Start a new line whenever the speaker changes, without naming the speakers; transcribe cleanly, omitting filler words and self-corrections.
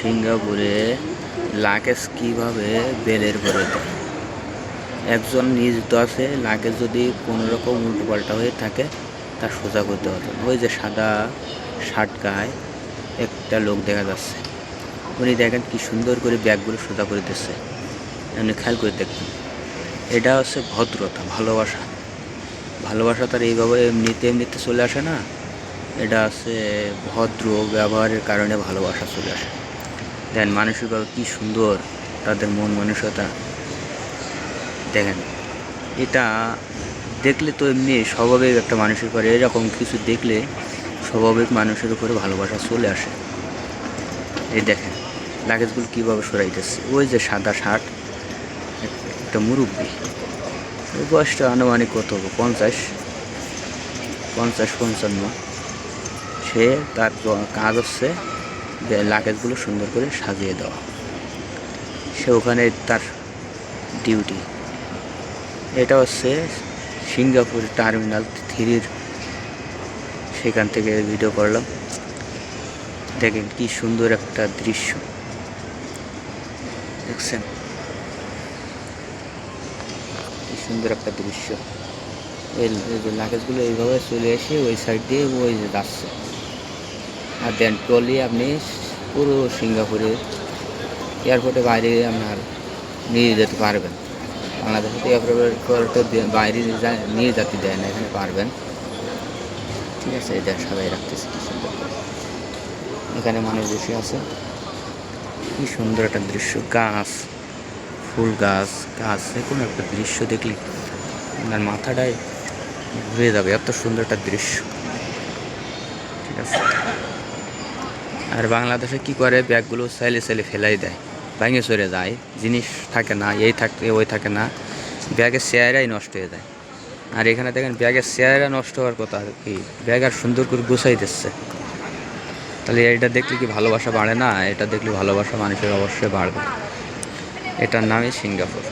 সিঙ্গাপুরে লাগেজ কীভাবে বেলের করে দেয়। একজন নিয়োজিত আছে, লাগেজ যদি কোনো রকম উল্টোপাল্টা হয়ে থাকে তা সোজা করতে পারবেন। ওই যে সাদা শার্ট গায়ে একটা লোক দেখা যাচ্ছে, উনি দেখেন কি সুন্দর করে ব্যাগগুলো সোজা করে দিচ্ছে। এমনি খেয়াল করে দেখবেন, এটা হচ্ছে ভদ্রতা, ভালোবাসা। ভালোবাসা তার এইভাবে এমনিতে চলে আসে না, এটা হচ্ছে ভদ্র ব্যবহারের কারণে ভালোবাসা চলে আসে। দেখেন মানসিকভাবে কী সুন্দর তাদের মন মানসিকতা দেখেন। এটা দেখলে তো এমনি স্বাভাবিক একটা মানুষের পরে এরকম কিছু দেখলে স্বাভাবিক মানুষের উপরে ভালোবাসা চলে আসে। এই দেখেন লাগেজগুলো কীভাবে সরাইতেছে। ওই যে সাদা শার্ট, একটা মুরব্বী, ওই বয়সটা আনুমানিক কত হবে, 50-55। সে তার কাজ হচ্ছে লাগেজগুলো সুন্দর করে সাজিয়ে দেওয়া, সে ওখানে তার ডিউটি। এটা হচ্ছে সিঙ্গাপুর টার্মিনাল 3-র, সেখান থেকে ভিডিও করলাম। দেখেন কি সুন্দর একটা দৃশ্য, দেখছেন কি সুন্দর একটা দৃশ্য। এই যে লাগেজগুলো এইভাবে চলে এসে ওই সাইড দিয়ে ওই যে যাচ্ছে। আর দেন ট্রলি আপনি পুরো সিঙ্গাপুরের এয়ারপোর্টে বাইরে আপনার নিয়ে যেতে পারবেন। বাংলাদেশে তো এয়ারপোর্টে বাইরে নিয়ে যেতে দেয় না, এখানে পারবেন। ঠিক আছে, এটা সবাই রাখতেছে কি সুন্দর। এখানে মানুষ বসে আছে, কি সুন্দর একটা দৃশ্য। গাছ, ফুল গাছ, কোনো একটা দৃশ্য দেখলে আপনার মাথাটাই ঘুরে যাবে, এত সুন্দর একটা দৃশ্য। ঠিক আছে, আর বাংলাদেশে কি করে, ব্যাগগুলো চাইলে ফেলাই দেয়, ভেঙে চড়ে যায়, জিনিস থাকে না, এই থাকে ওই থাকে না, ব্যাগের চেহারাই নষ্ট হয়ে যায়। আর এখানে দেখেন ব্যাগের চেহারা নষ্ট হওয়ার কথা কি, ব্যাগ আর সুন্দর করে গুছাই দিচ্ছে। তাহলে এটা দেখলে কি ভালোবাসা বাড়ে না? এটা দেখলে ভালোবাসা মানুষের অবশ্যই বাড়বে। এটার নামই সিঙ্গাপুর।